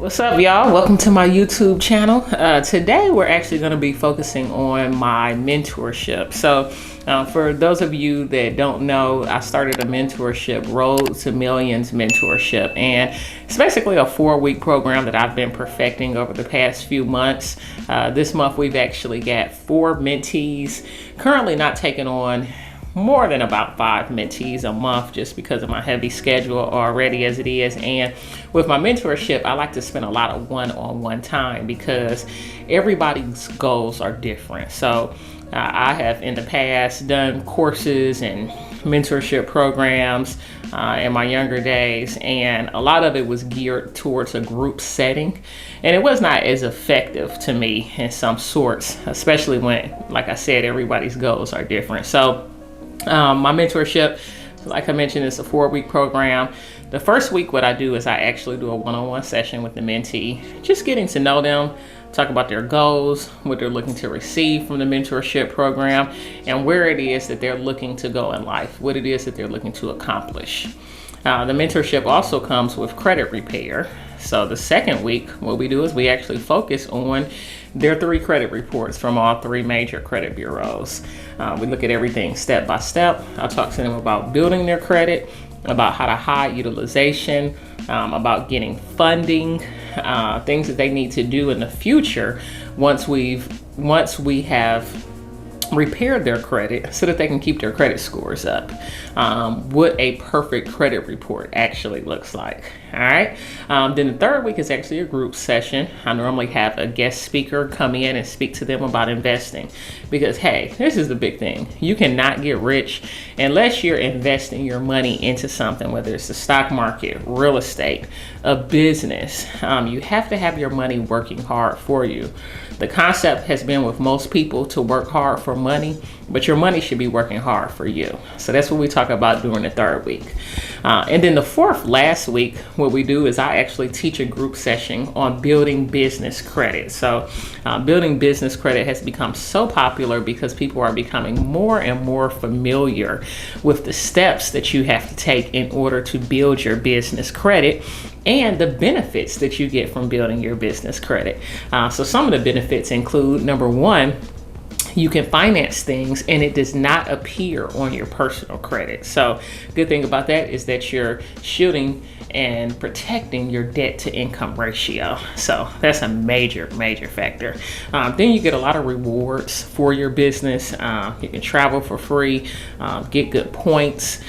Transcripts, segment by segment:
What's up, y'all? Welcome to my YouTube channel. Today we're actually going to be focusing on my mentorship. So for those of you that don't know, I started a mentorship, Road to Millions mentorship, and it's basically a 4-week program that I've been perfecting over the past few months. This month we've actually got 4 mentees, currently not taking on more than about 5 mentees a month just because of my heavy schedule already as it is. And with my mentorship, I like to spend a lot of one-on-one time because everybody's goals are different. So I have in the past done courses and mentorship programs in my younger days, and a lot of it was geared towards a group setting, and it was not as effective to me in some sorts, especially when, like I said, everybody's goals are different. So my mentorship, like I mentioned, is a 4-week program. The first week, what I do is I actually do a one-on-one session with the mentee, just getting to know them, talk about their goals, what they're looking to receive from the mentorship program, and where it is that they're looking to go in life, what it is that they're looking to accomplish. The mentorship also comes with credit repair. So the second week, what we do is we actually focus on their 3 credit reports from all 3 major credit bureaus. We look at everything step by step. I'll talk to them about building their credit, about how to hide utilization, about getting funding, things that they need to do in the future once we have repaired their credit so that they can keep their credit scores up. What a perfect credit report actually looks like. All right. Then the third week is actually a group session. I normally have a guest speaker come in and speak to them about investing because, hey, this is the big thing. You cannot get rich unless you're investing your money into something, whether it's the stock market, real estate, a business. You have to have your money working hard for you. The concept has been with most people to work hard for money, but your money should be working hard for you. So that's what we talk about during the third week. And then the fourth, last week, what we do is I actually teach a group session on building business credit. So building business credit has become so popular because people are becoming more and more familiar with the steps that you have to take in order to build your business credit and the benefits that you get from building your business credit. So some of the benefits include, number one, you can finance things and it does not appear on your personal credit. So good thing about that is that you're shielding and protecting your debt to income ratio. So that's a major factor. Then you get a lot of rewards for your business. You can travel for free, get good points,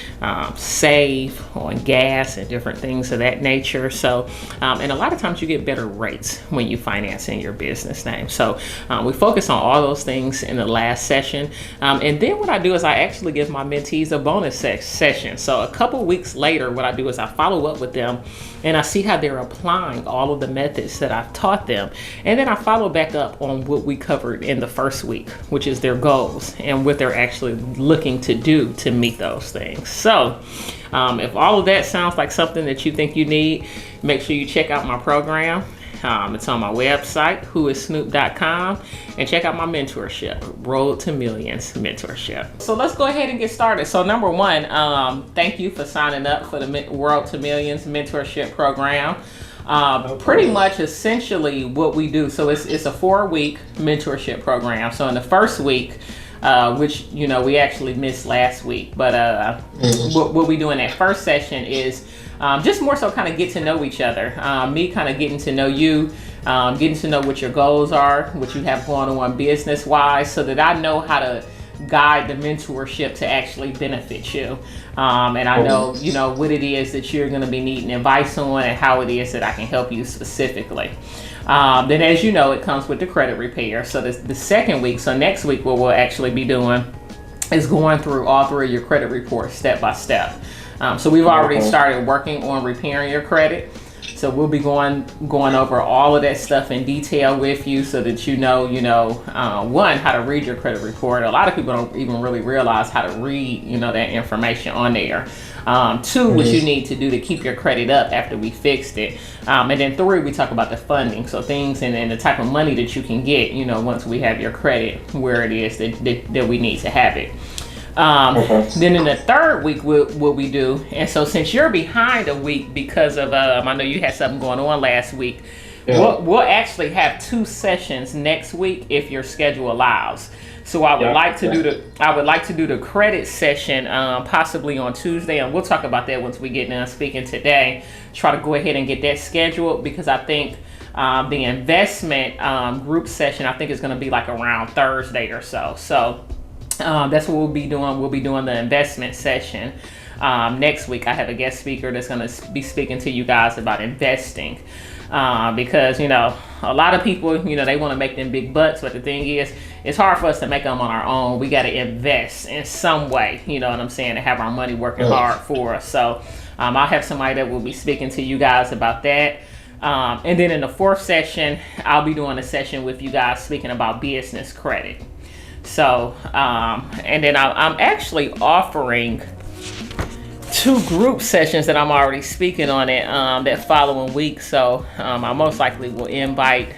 save on gas and different things of that nature. So, and a lot of times you get better rates when you finance in your business name. So we focus on all those things in the last session. And then what I do is I actually give my mentees a bonus session. So a couple weeks later, what I do is I follow up with them and I see how they're applying all of the methods that I've taught them. And then I follow back up on what we covered in the first week, which is their goals and what they're actually looking to do to meet those things. So if all of that sounds like something that you think you need, make sure you check out my program. It's on my website, WhoIsSnoop.com, and check out my mentorship, Road to Millions mentorship. So let's go ahead and get started. So number one, thank you for signing up for the Road to Millions mentorship program. Pretty much essentially what we do. So it's a 4-week mentorship program. So in the first week, which, you know, we actually missed last week, but what we do in that first session is just more so kind of get to know each other. Me kind of getting to know you, getting to know what your goals are, what you have going on business wise, so that I know how to guide the mentorship to actually benefit you. And I know, you know, what it is that you're going to be needing advice on and how it is that I can help you specifically. Then, as you know, it comes with the credit repair. So the second week, so next week, what we'll actually be doing is going through all 3 of your credit reports step by step. So we've already started working on repairing your credit. So we'll be going over all of that stuff in detail with you so that you know, one, how to read your credit report. A lot of people don't even really realize how to read, that information on there. 2, what you need to do to keep your credit up after we fixed it. And then 3, we talk about the funding. So things and the type of money that you can get, once we have your credit where it is that we need to have it. Then in the third week, what we do, and so since you're behind a week because of, I know you had something going on last week, Yeah. We'll actually have 2 sessions next week if your schedule allows. So I would like to do the credit session possibly on Tuesday, and we'll talk about that once we get done speaking today. Try to go ahead and get that scheduled because I think the investment group session I think is going to be like around Thursday or so. So that's what we'll be doing. We'll be doing the investment session next week. I have a guest speaker that's going to be speaking to you guys about investing. Because a lot of people they want to make them big bucks, but the thing is it's hard for us to make them on our own. We got to invest in some way, you know what I'm saying, to have our money working hard for us. So I'll have somebody that will be speaking to you guys about that, and then in the 4th session I'll be doing a session with you guys speaking about business credit. So and then I'm actually offering 2 group sessions that I'm already speaking on it that following week. So I most likely will invite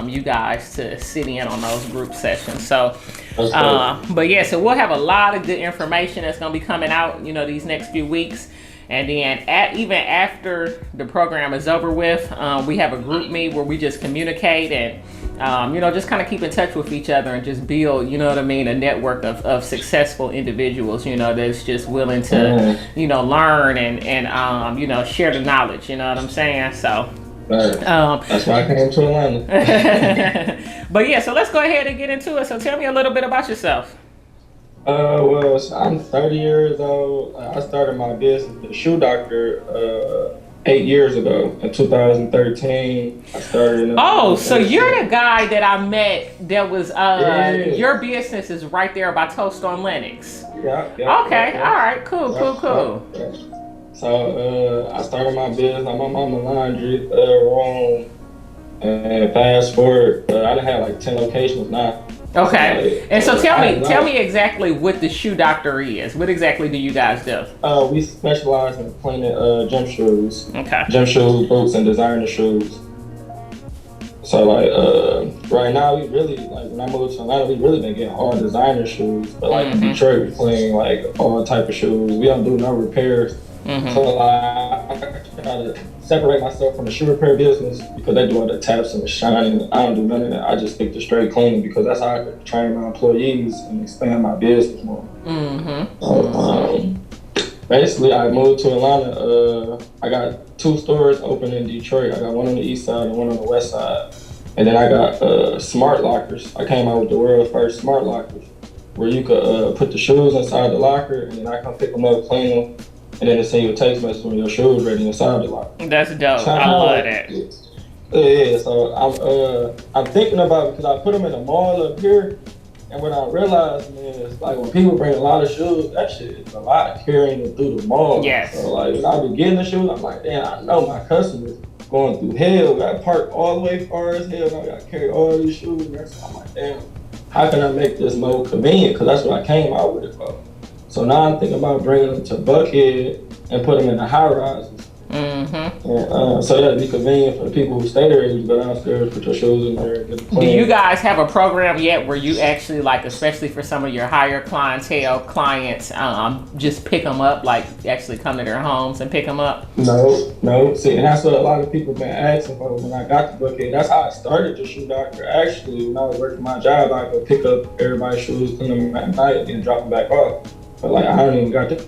you guys to sit in on those group sessions. So but yeah, so we'll have a lot of good information that's going to be coming out these next few weeks. And then even after the program is over with, we have a group meet where we just communicate and just kind of keep in touch with each other and just build, a network of successful individuals, that's just willing to, learn and share the knowledge, you know what I'm saying? So that's why I came to Atlanta. But yeah, so let's go ahead and get into it. So tell me a little bit about yourself. Well, so I'm 30 years old. I started my business, the shoe doctor, 8 years ago. In 2013, I started. So you're the guy that I met that was, your business is right there by Toast on Lennox. Yeah. Okay, all right, cool. So I started my business. I'm on Mama Laundry room. And fast forward, I done had like 10 locations now. Okay, and so tell me exactly what the shoe doctor is. What exactly do you guys do? We specialize in cleaning gym shoes. Okay. Gym shoes, boots, and designer shoes. So right now we really when I moved to Atlanta, we really been getting all designer shoes. But in Detroit, we clean all type of shoes. We don't do no repairs. So I try to separate myself from the shoe repair business because they do all the taps and the shining. I don't do none of that. I just stick to straight cleaning because that's how I can train my employees and expand my business more. Basically, I moved to Atlanta. I got 2 stores open in Detroit. I got one on the east side and one on the west side. And then I got smart lockers. I came out with the world's first smart lockers where you could put the shoes inside the locker and then I come pick them up, clean them. And then they send you a text message when your shoes ready inside the locker. That's dope. I love that. Yeah, so I'm thinking about it because I put them in the mall up here, and what I realized is when people bring a lot of shoes, that shit is a lot carrying them through the mall. Yes. So when I be getting the shoes, I'm like, damn, I know my customers going through hell. Got to park all the way far as hell. Now I got to carry all these shoes. So I'm like, damn, how can I make this more convenient? Because that's what I came out with it for. So now I'm thinking about bringing them to Buckhead and put them in the high rises. So that'd be convenient for the people who stay there. You go downstairs, put your shoes in there, and get them clean. Do you guys have a program yet where you actually especially for some of your higher clientele clients, just pick them up, actually come to their homes and pick them up? No. See, and that's what a lot of people been asking for when I got the Buckhead. That's how I started the shoe doctor. Actually, when I was working my job, I could pick up everybody's shoes, clean them at night, and drop them back off. But I don't even got that.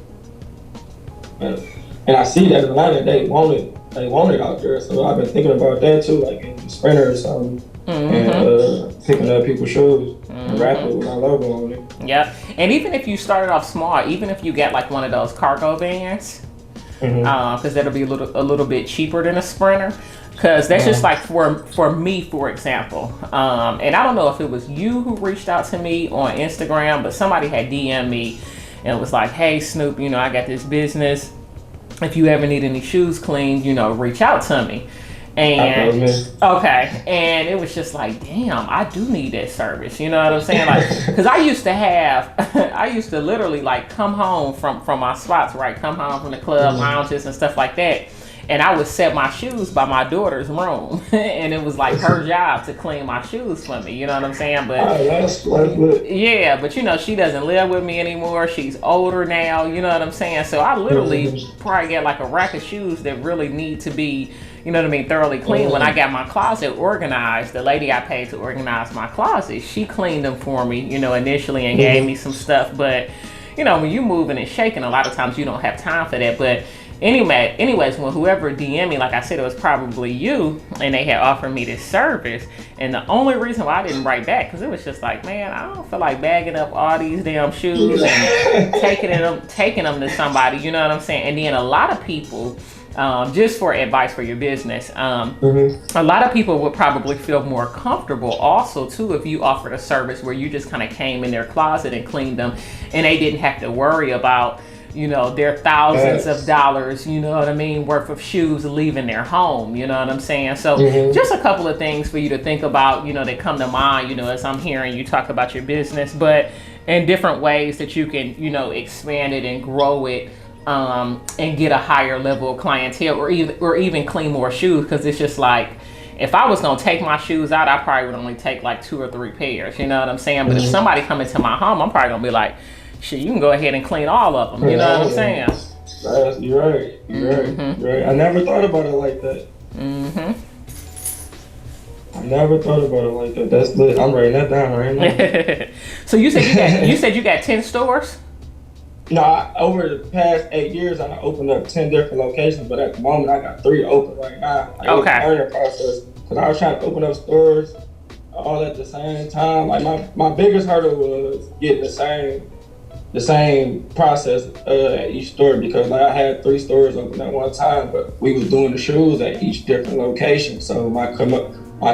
And I see that in Atlanta, they want it out there. So I've been thinking about that too, in the sprinter or something, and picking up people's shoes and wrapping it with my logo on it. Yep. And even if you started off small, even if you get one of those cargo vans, because that'll be a little bit cheaper than a sprinter. Because that's just for me, for example. And I don't know if it was you who reached out to me on Instagram, but somebody had DM'd me and it was like, hey, Snoop, I got this business. If you ever need any shoes cleaned, reach out to me. And okay, and it was just damn, I do need that service. You know what I'm saying? Because I used to literally come home from my spots, right? Come home from the club, lounges and stuff like that. And I would set my shoes by my daughter's room, and it was like her job to clean my shoes for me. You know what I'm saying? But that's good. yeah, but you know, she doesn't live with me anymore. She's older now. You know what I'm saying? So I literally probably got like a rack of shoes that really need to be, you know what I mean, thoroughly clean. When I got my closet organized, the lady I paid to organize my closet, she cleaned them for me, you know, initially, and gave me some stuff. But you know, when you moving and shaking, a lot of times you don't have time for that. But anyways, when whoever DM me, like I said, it was probably you, and they had offered me this service. And the only reason why I didn't write back, because it was just like, man, I don't feel like bagging up all these damn shoes and taking them to somebody. You know what I'm saying? And then a lot of people, just for advice for your business, a lot of people would probably feel more comfortable also too if you offered a service where you just kind of came in their closet and cleaned them, and they didn't have to worry about, you know, their thousands of dollars, you know what I mean, worth of shoes leaving their home, you know what I'm saying? So just a couple of things for you to think about, you know, that come to mind, you know, as I'm hearing you talk about your business, but in different ways that you can, you know, expand it and grow it, and get a higher level of clientele, or even clean more shoes. Because it's just like, if I was gonna take my shoes out, I probably would only take like 2 or 3 pairs, you know what I'm saying? But if somebody come into my home, I'm probably gonna be like, shit, you can go ahead and clean all of them, you know what I'm saying? You're right. You're right. I never thought about it like that. I never thought about it like that. That's lit. I'm writing that down right now. So you said you got 10 stores? No, over the past 8 years, I opened up 10 different locations, but at the moment, I got 3 open right now. Like, okay. It was a learning process, because I was trying to open up stores all at the same time. Like, my biggest hurdle was getting the same process at each store, because like I had 3 stores open at one time, but we was doing the shoes at each different location. So my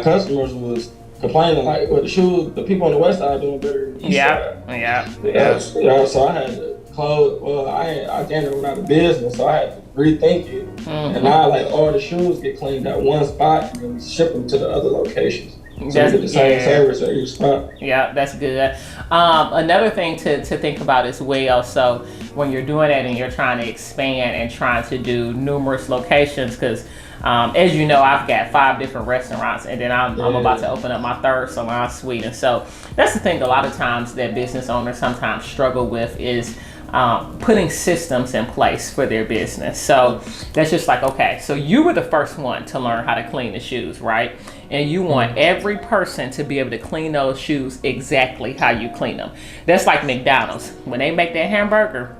customers was complaining like, well, the people on the west side are doing better than the east side. Yeah. So I had to close. Well, I damn near went out of business, so I had to rethink it. And now like all the shoes get cleaned at one spot, and then we ship them to the other locations. So we get the same service at each spot. Yeah, that's good. Another thing to think about as well, so when you're doing that and you're trying to expand and trying to do numerous locations, because as you know, I've got 5 different restaurants, and then I'm about to open up my 3rd salon suite. And so that's the thing a lot of times that business owners sometimes struggle with is putting systems in place for their business. So that's just like, okay, so you were the first one to learn how to clean the shoes, right? And you want every person to be able to clean those shoes exactly how you clean them. That's like McDonald's. When they make that hamburger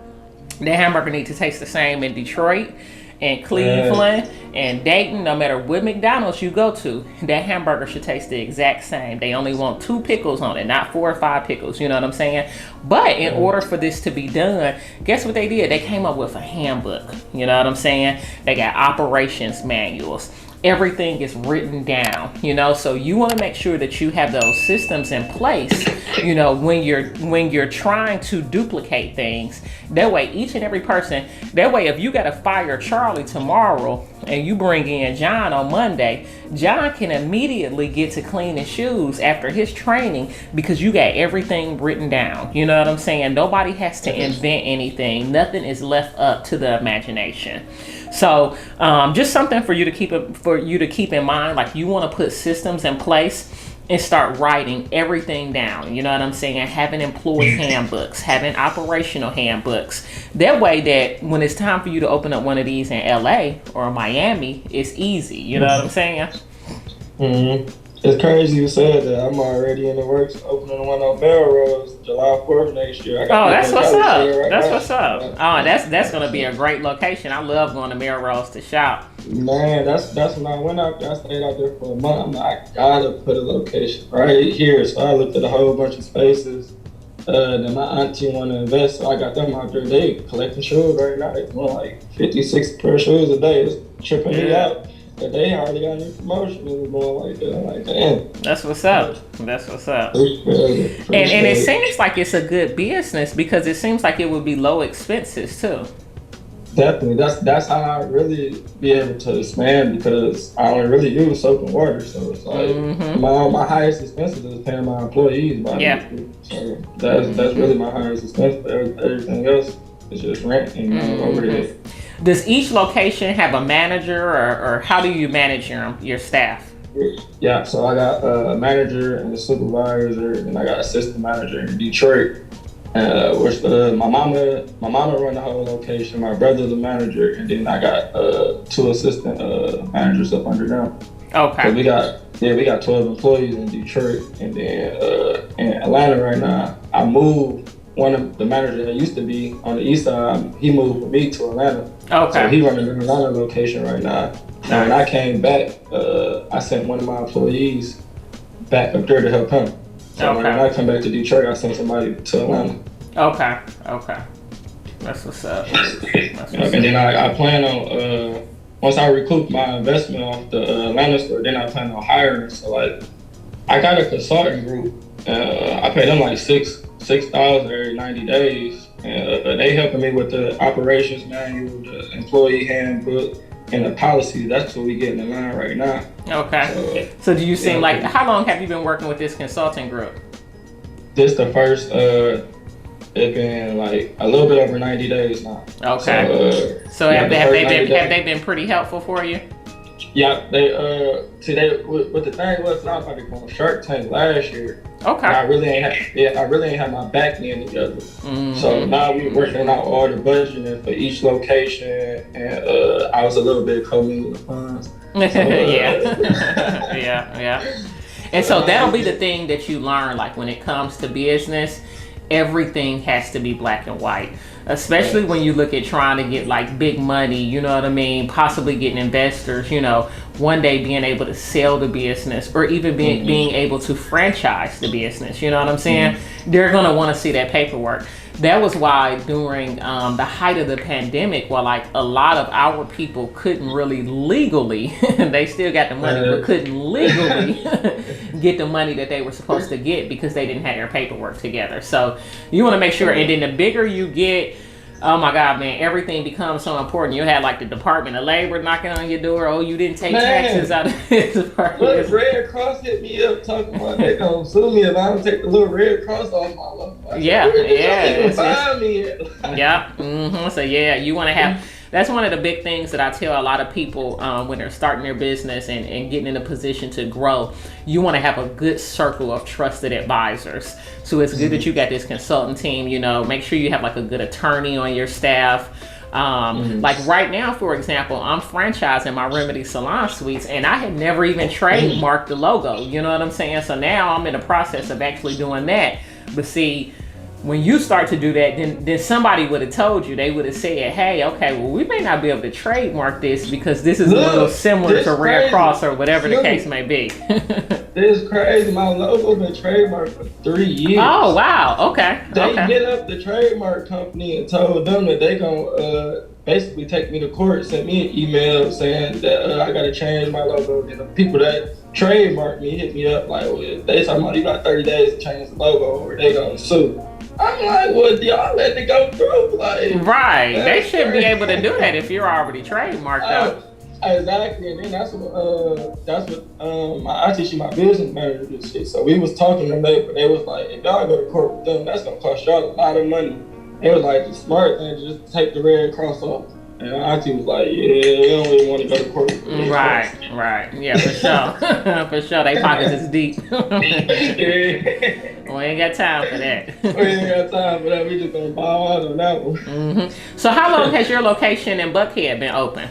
needs to taste the same in Detroit and Cleveland and Dayton. No matter what McDonald's you go to, that hamburger should taste the exact same. They only want 2 pickles on it, not 4 or 5 pickles, you know what I'm saying? But in order for this to be done, guess what they did? They came up with a handbook, you know what I'm saying? They got operations manuals. Everything is written down, you know, so you want to make sure that you have those systems in place, you know, when you're trying to duplicate things. That way, each and every person, that way, if you got to fire Charlie tomorrow and you bring in John on Monday, John can immediately get to cleaning shoes after his training because you got everything written down. You know what I'm saying? Nobody has to invent anything. Nothing is left up to the imagination. So just something for you to keep in mind. Like, you want to put systems in place and start writing everything down. You know what I'm saying? Having employee handbooks, having operational handbooks. That way that when it's time for you to open up one of these in LA or Miami, it's easy. You know what I'm saying? It's crazy you said that. I'm already in the works opening one on Melrose July 4th next year. That's what's up. That's what's up. Oh, that's gonna be a great location. I love going to Melrose to shop. Man, that's when I went out there. I stayed out there for a month. I'm like, I gotta put a location right here. So I looked at a whole bunch of spaces. Then my auntie wanted to invest, so I got them out there. They collecting shoes right now. They doing like 50, 60 pair of shoes a day. It's tripping me out. But they already got a new promotion. It was going like that. Like, damn. That's what's up. That's what's up. And it seems like it's a good business because it seems like it would be low expenses too. Definitely. That's how I really be able to expand, because I only really use soap and water. So it's like my highest expenses is paying my employees. So that's really my highest expense. Everything else is just rent and overhead. Does each location have a manager, or how do you manage your staff? Yeah, so I got a manager and a supervisor, and I got a assistant manager in Detroit. Which my mama run the whole location. My brother's the manager, and then I got two assistant managers up under them. Okay. So we got 12 employees in Detroit, and then in Atlanta right now. I moved one of the managers that used to be on the east side. He moved with me to Atlanta. Okay. So he running the Atlanta location right now. Now when I came back, I sent one of my employees back up there to help him. So when I come back to Detroit, I sent somebody to Atlanta. Okay. That's what's up. And then I plan on once I recoup my investment off the Atlanta store, then I plan on hiring. So like, I got a consulting group. I pay them like $6,000 every 90 days, and they helping me with the operations manual, the employee handbook, and the policy. That's what we getting in line right now. Okay. So do you seem like, how long have you been working with this consulting group? This the first, it's been like a little bit over 90 days now. Okay. So have they been pretty helpful for you? Yeah, what the thing was, I was about to go on Shark Tank last year. Okay. I really ain't had my back end together. Mm-hmm. So now we're working out all the budgeting for each location, and I was a little bit co-leading the funds. So, yeah. And so that'll be the thing that you learn, like when it comes to business, everything has to be black and white. Especially when you look at trying to get like big money, you know what I mean? Possibly getting investors, you know, one day being able to sell the business, or even being able to franchise the business, you know what I'm saying? They're going to want to see that paperwork. That was why during the height of the pandemic, while like a lot of our people couldn't really legally, they still got the money, but couldn't legally get the money that they were supposed to get because they didn't have their paperwork together. So you want to make sure, and then the bigger you get, oh my God, man, everything becomes so important. You had like the Department of Labor knocking on your door. Oh, you didn't take taxes out of this department. Look, Red Cross hit me up talking about they gonna sue me if I don't take the little Red Cross off my life. Yeah. So yeah, you want to have. That's one of the big things that I tell a lot of people when they're starting their business and getting in a position to grow. You want to have a good circle of trusted advisors. So it's good that you got this consultant team, you know, make sure you have like a good attorney on your staff. Like right now, for example, I'm franchising my Remedy Salon Suites, and I had never even trademarked the logo. You know what I'm saying? So now I'm in the process of actually doing that. But see, when you start to do that, then somebody would have told you. They would have said, hey, okay, well, we may not be able to trademark this because this is a little similar to Red Cross or whatever the case may be. This is crazy. My logo been trademarked for 3 years. Oh, wow. Okay. They hit up the trademark company and told them that they gonna basically take me to court, sent me an email saying that I gotta change my logo. And the people that trademarked me hit me up like, well, they talking about you got 30 days to change the logo or they gonna sue. I'm like, well, y'all let it go through. Like, right. They should be able to do that if you're already trademarked out. Exactly. And then that's what I teach you my business manager this shit. So we was talking to them, but they was like, if y'all go to court with them, that's gonna cost y'all a lot of money. It was like the smart thing to just take the Red Cross off. And Auntie was like, yeah, we don't really want to go to court. Right. Yeah, for sure. For sure. They pockets is deep. We ain't got time for that. We just gonna bow out on that one. So how long has your location in Buckhead been open?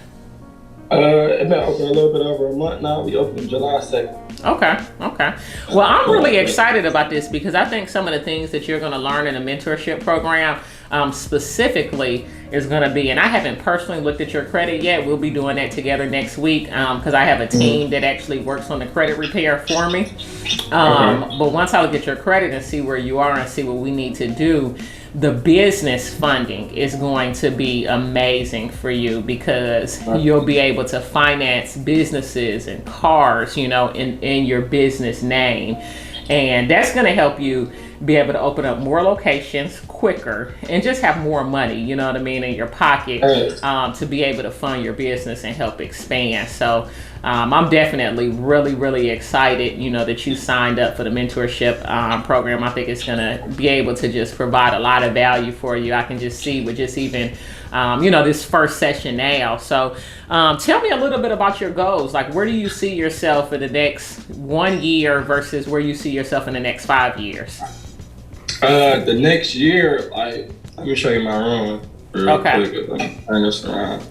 It's been open a little bit over a month now. We opened July 2nd. Okay. Well, I'm really excited about this because I think some of the things that you're going to learn in a mentorship program specifically is going to be, and I haven't personally looked at your credit yet. We'll be doing that together next week because I have a team that actually works on the credit repair for me. But once I look at your credit and see where you are and see what we need to do, the business funding is going to be amazing for you because you'll be able to finance businesses and cars, you know, in your business name. And that's going to help you be able to open up more locations quicker and just have more money, you know what I mean, in your pocket, to be able to fund your business and help expand. So I'm definitely really excited, you know, that you signed up for the mentorship program. I think it's going to be able to just provide a lot of value for you. I can just see with just even, you know, this first session now. So tell me a little bit about your goals. Like, where do you see yourself in the next 1 year versus where you see yourself in the next 5 years? The next year, like, let me show you my room real quick. Let me turn this around.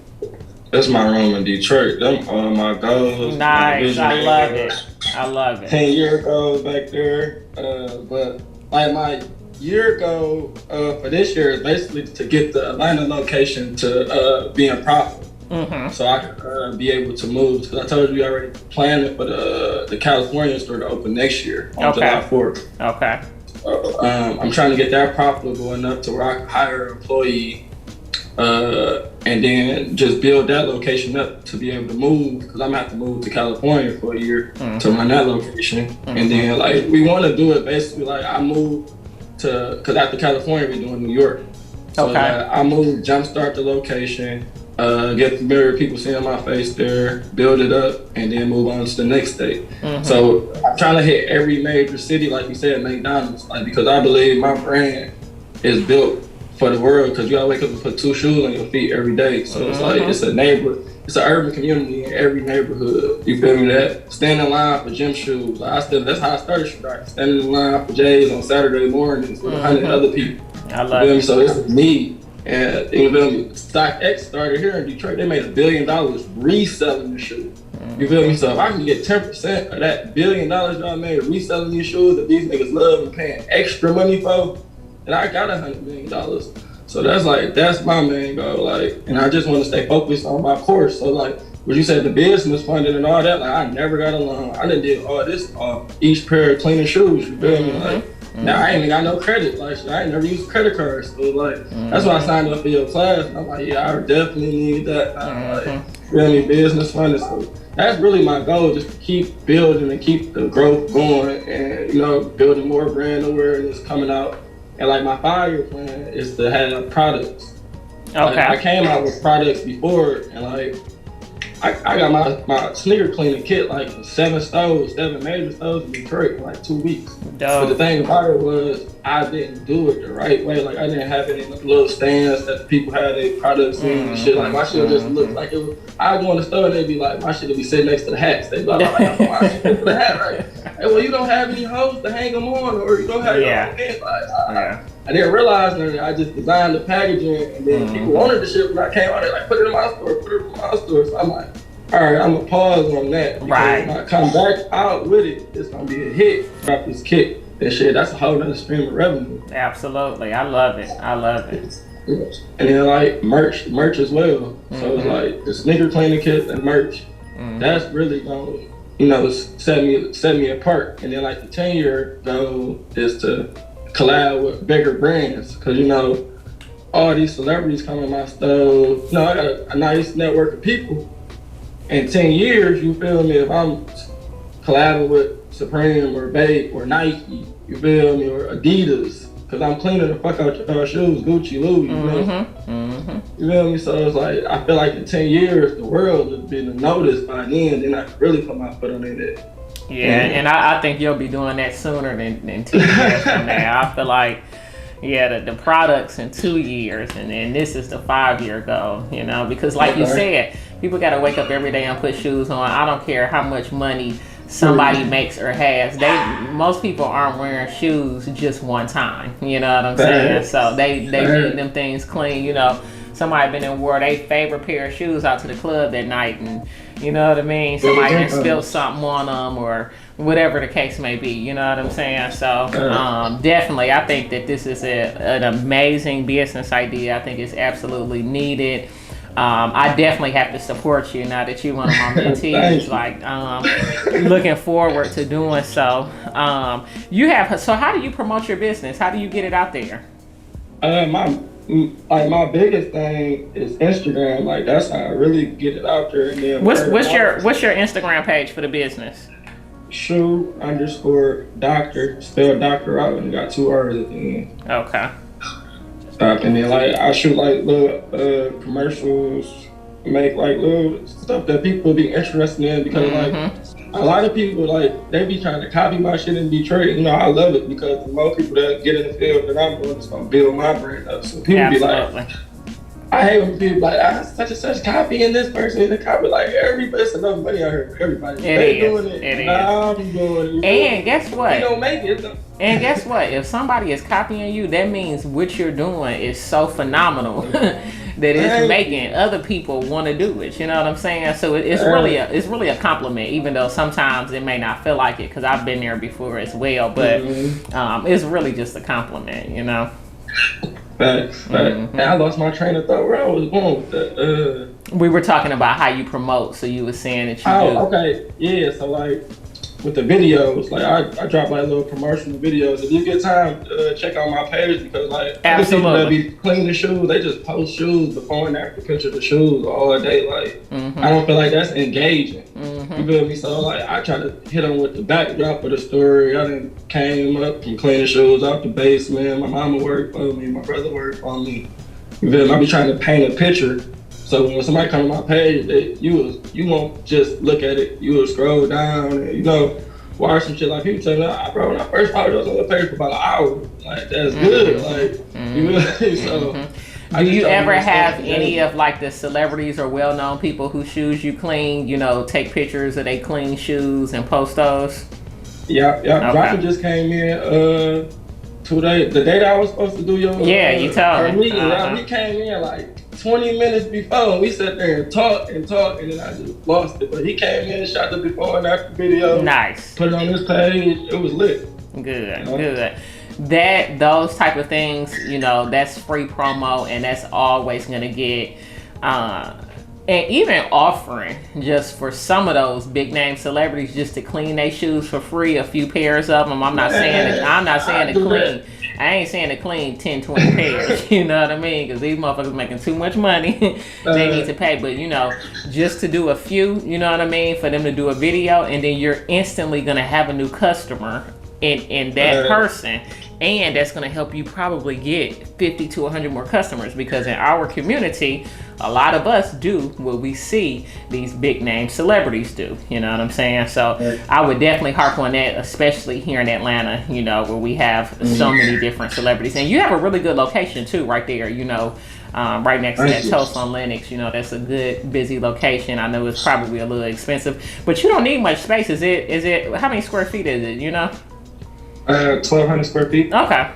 That's my room in Detroit. Them are my goals. Nice. I love it. I love it. 10-year goals back there. But like my year goal for this year is basically to get the Atlanta location to being profitable. So I could be able to move. Because I told you we already planned it for the California store to open next year on July 4th. Okay. I'm trying to get that profitable enough to where I can hire an employee and then just build that location up to be able to move, because I'm gonna have to move to California for a year to run that location. And then like we want to do it basically like I move to, because after California we're doing New York. So I move, jumpstart the location, get familiar with people seeing my face there, build it up, and then move on to the next state. So I'm trying to hit every major city, like you said, McDonald's, like, because I believe my brand is built for the world, because you gotta wake up and put 2 shoes on your feet every day. So it's like it's it's an urban community in every neighborhood. You feel me? That stand in line for gym shoes. Like that's how I started. Right? Standing in line for J's on Saturday mornings with 100 other people. I love it. So it's me. And you feel me? StockX started here in Detroit. They made $1 billion reselling the shoe. You feel me? So if I can get 10% of that $1 billion y'all made reselling these shoes that these niggas love and paying extra money for, and I got $100 million. So that's my main goal. Like, and I just want to stay focused on my course. So like what you said, the business funding and all that, like I never got a loan. I done did all this each pair of cleaning shoes. You feel me? Like now I ain't even got no credit. Like I ain't never used credit cards. So like that's why I signed up for your class. And I'm like, yeah, I definitely need that. Like, really business funding. So that's really my goal, just to keep building and keep the growth going, and you know, building more brand awareness coming out. And like my 5-year plan is to have products. Like, I came out with products before, and like I got my sneaker cleaning kit like 7 major stores in Detroit in like 2 weeks. But the thing about it was I didn't do it the right way. Like I didn't have any little stands that people had their products in and shit. Like my shit just looked like it was. I go in the store and they'd be like, my shit would be sitting next to the hats. They'd be like, I'm my shit next to the hat, right? Hey, well, you don't have any hose to hang them on, or you don't have your own head. Like, I didn't realize that. I just designed the packaging, and then people wanted the shit when I came out there, like, put it in my store, So I'm like, all right, I'm gonna pause on that. Right. When I come back out with it, it's gonna be a hit. Drop this kit, that shit, that's a whole other stream of revenue. Absolutely, I love it. And then like merch as well. So it's like the sneaker cleaning kits and merch. That's really gonna, you know, set me apart. And then like the 10-year goal is to collab with bigger brands, because you know all these celebrities come in my store. You know, I got a nice network of people. In 10 years, you feel me, if I'm collabing with Supreme or Bape or Nike, you feel me, or Adidas, because I'm cleaning the fuck out your shoes, Gucci, Louis, you know? You feel me? So it's like, I feel like in 10 years, the world has been noticed by then I can really put my foot on it. Yeah, and I think you'll be doing that sooner than 2 years from now. I feel like, the products in 2 years, and then this is the 5-year goal, you know, because like you said, people got to wake up every day and put shoes on. I don't care how much money somebody makes or has. Most people aren't wearing shoes just one time, you know what I'm saying? So they need them things clean, you know. Somebody been and wore their favorite pair of shoes out to the club that night, and you know what I mean? Somebody done spilled something on them or whatever the case may be, you know what I'm saying? So definitely, I think that this is an amazing business idea. I think it's absolutely needed. I definitely have to support you now that you're one of my mentees. Looking forward to doing so. So how do you promote your business? How do you get it out there? My biggest thing is Instagram. Like that's how I really get it out there. And then what's your Instagram page for the business? shoe underscore doctor, spell doctor out, and got two R's at the end. Okay. And then like I shoot like little commercials, make like little stuff that people be interested in because like a lot of people like they be trying to copy my shit in Detroit. You know, I love it because the more people that get in the field that I'm doing, it's gonna build my brand up. So people be like, I hate when people like, such and such copying this person and copy like everybody. It's enough money out here for everybody. They doing it. I'm doing it. And guess what? We don't make it. And guess what? If somebody is copying you, that means what you're doing is so phenomenal that it's making other people want to do it. You know what I'm saying? So it's really a compliment, even though sometimes it may not feel like it because I've been there before as well. But it's really just a compliment, you know. Facts. And I lost my train of thought where I was going with that. We were talking about how you promote, so you were saying that you do. Okay. Yeah, so like with the videos, like I drop like little promotional videos. If you get time, check out my page because like other people that be cleaning shoes, they just post shoes before and after picture of the shoes all day. Like I don't feel like that's engaging. You feel me? So like I try to hit them with the backdrop of the story. I done came up from cleaning shoes out the basement. My mama worked for me. My brother worked for me. You feel me? I be trying to paint a picture. So when somebody come to my page, you won't just look at it. You will scroll down and, you know, watch some shit. Like people tell me, bro, when I first followed, I was on the page for about an hour. Like, that's good. Like, you know, so. Do you ever have any of like the celebrities or well-known people whose shoes you clean, you know, take pictures of they clean shoes and post those? Yeah. Okay. Rocky just came in 2 days. The day that I was supposed to do your you told me. We came in like 20 minutes before. We sat there and talked, and then I just lost it. But he came in, shot the before and after video. Nice. Put it on his page. It was lit. Good. Good. Those type of things, you know, that's free promo, and that's always gonna get. And even offering just for some of those big name celebrities just to clean their shoes for free, a few pairs of them. I'm not saying to clean. I ain't saying to clean 10, 20 pairs. You know what I mean? Because these motherfuckers making too much money. They need to pay. But you know, just to do a few, you know what I mean? For them to do a video, and then you're instantly gonna have a new customer in that person. And that's going to help you probably get 50 to 100 more customers, because in our community, a lot of us do what we see these big name celebrities do. You know what I'm saying? So I would definitely harp on that, especially here in Atlanta, you know, where we have so many different celebrities. And you have a really good location too, right there, you know, right next to that Toast on Lenox. You know, that's a good, busy location. I know it's probably a little expensive, but you don't need much space. Is it, how many square feet is it, you know? 1,200 square feet. Okay.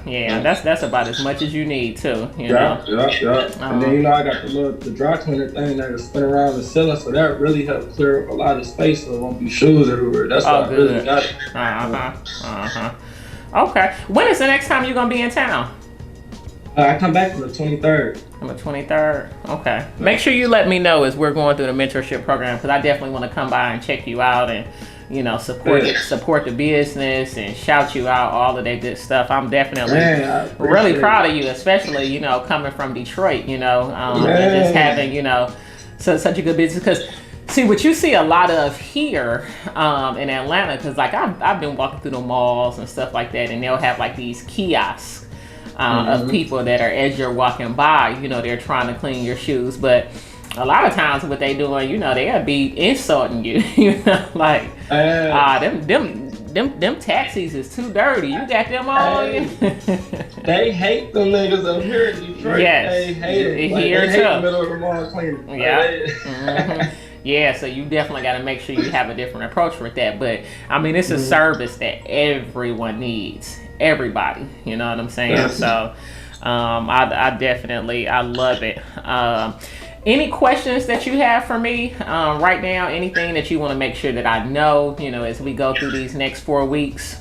Yeah, that's about as much as you need too. You know? And then, you know, I got the dry cleaner thing that is spin around the ceiling, so that really helped clear up a lot of space, so there won't be shoes everywhere. That's why I really got it. Okay. When is the next time you're gonna be in town? I come back on the 23rd. On the 23rd. Okay. Make sure you let me know as we're going through the mentorship program, because I definitely want to come by and check you out and, you know, support the business and shout you out, all of that good stuff. I'm definitely really proud of you, especially, you know, coming from Detroit, you know, and just having, you know, such a good business. Because see, what you see a lot of here in Atlanta, because like I've been walking through the malls and stuff like that, and they'll have like these kiosks of people that are, as you're walking by, you know, they're trying to clean your shoes. But a lot of times what they doing, you know, they'll be insulting you, you know, like, them taxis is too dirty. You got them on you. They hate them niggas up here in Detroit. Yes. They hate it. Like, here they hate the middle of the mall cleaning. Yeah. Yeah, so you definitely got to make sure you have a different approach with that. But I mean, it's a service that everyone needs. Everybody, you know what I'm saying? So I definitely, I love it. Any questions that you have for me right now? Anything that you want to make sure that I know, you know, as we go through these next 4 weeks?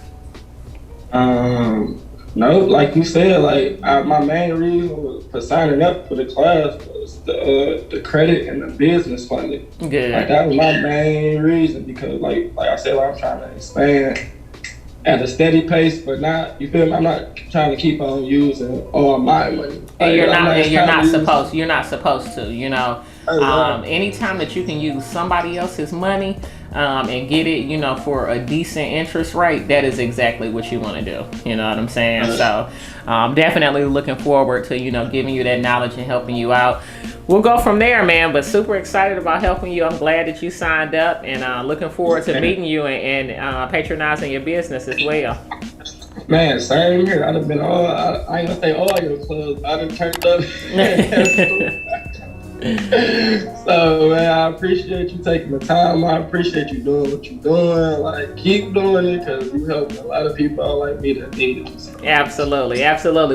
No, like you said, like my main reason for signing up for the class was the credit and the business funding. Good. Like that was my main reason, because like I said, like, I'm trying to expand at a steady pace, but not, you feel me? I'm not trying to keep on using all my money. And you're not, and you're not supposed to, you know. Anytime that you can use somebody else's money and get it, you know, for a decent interest rate, that is exactly what you want to do. You know what I'm saying? So definitely looking forward to, you know, giving you that knowledge and helping you out. We'll go from there, man, but super excited about helping you. I'm glad that you signed up, and looking forward to meeting you and patronizing your business as well. Man, same here. I'd have been I ain't gonna say all your clubs. I done turned up. So, man, I appreciate you taking the time. I appreciate you doing what you're doing. Like, keep doing it, because you help a lot of people out like me that need it. So. Absolutely.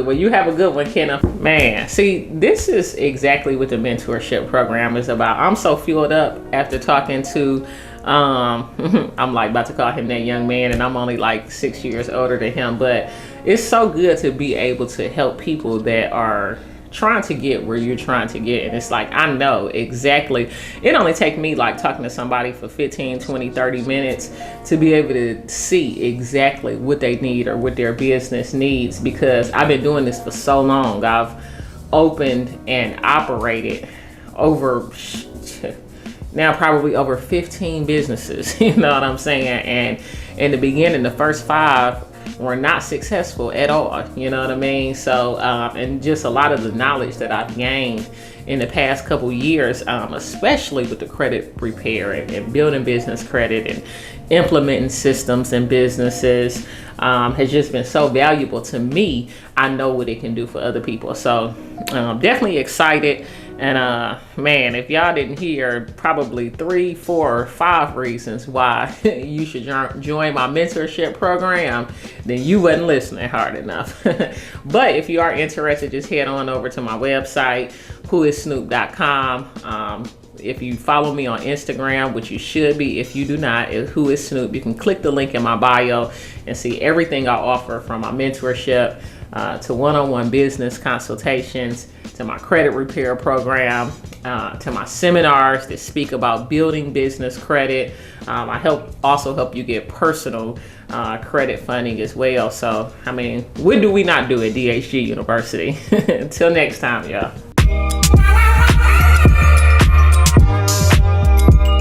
Well, you have a good one, Kenneth. Man, see, this is exactly what the mentorship program is about. I'm so fueled up after talking to I'm like about to call him that young man, and I'm only like 6 years older than him, but it's so good to be able to help people that are trying to get where you're trying to get. And it's like, I know exactly, it only take me like talking to somebody for 15, 20, 30 minutes to be able to see exactly what they need or what their business needs, because I've been doing this for so long. I've opened and operated over now probably over 15 businesses. You know what I'm saying? And in the beginning, the first 5 were not successful at all. You know what I mean? So, and just a lot of the knowledge that I've gained in the past couple years, especially with the credit repair and building business credit and implementing systems and businesses, has just been so valuable to me. I know what it can do for other people. So, definitely excited. And man, if y'all didn't hear probably 3, 4, or 5 reasons why you should join my mentorship program, then you wasn't listening hard enough. But if you are interested, just head on over to my website, WhoIsSnoop.com. If you follow me on Instagram, which you should be, if you do not, is WhoIsSnoop. You can click the link in my bio and see everything I offer, from my mentorship to one-on-one business consultations, to my credit repair program, to my seminars that speak about building business credit. I also help you get personal credit funding as well. So, I mean, what do we not do at DHG University? Until next time, y'all.